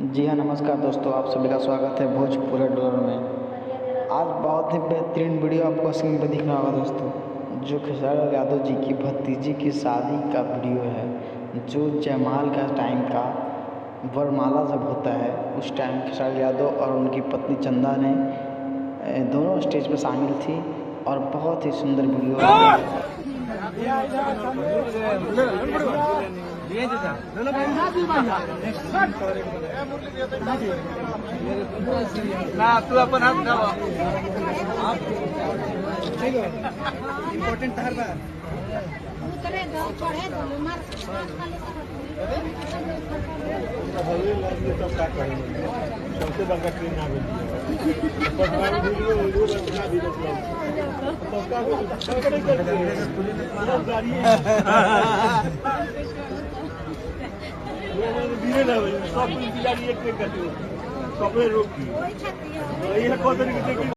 जी हाँ, नमस्कार दोस्तों, आप सभी का स्वागत है भोजपुरी डोर में। आज बहुत ही बेहतरीन वीडियो आपको स्क्रीन पर दिख रहा होगा दोस्तों, जो खेसारी लाल यादव जी की भतीजी की शादी का वीडियो है। जो जयमाल का टाइम का वरमाला जब होता है उस टाइम खेसारी लाल यादव और उनकी पत्नी चंदा ने दोनों स्टेज पर शामिल थी और बहुत ही सुंदर वीडियो ना तू अपन हाथ उठावा इम्पोर्टेंट हर बार सबसे बड़का ट्रेन आ गई सब रोकी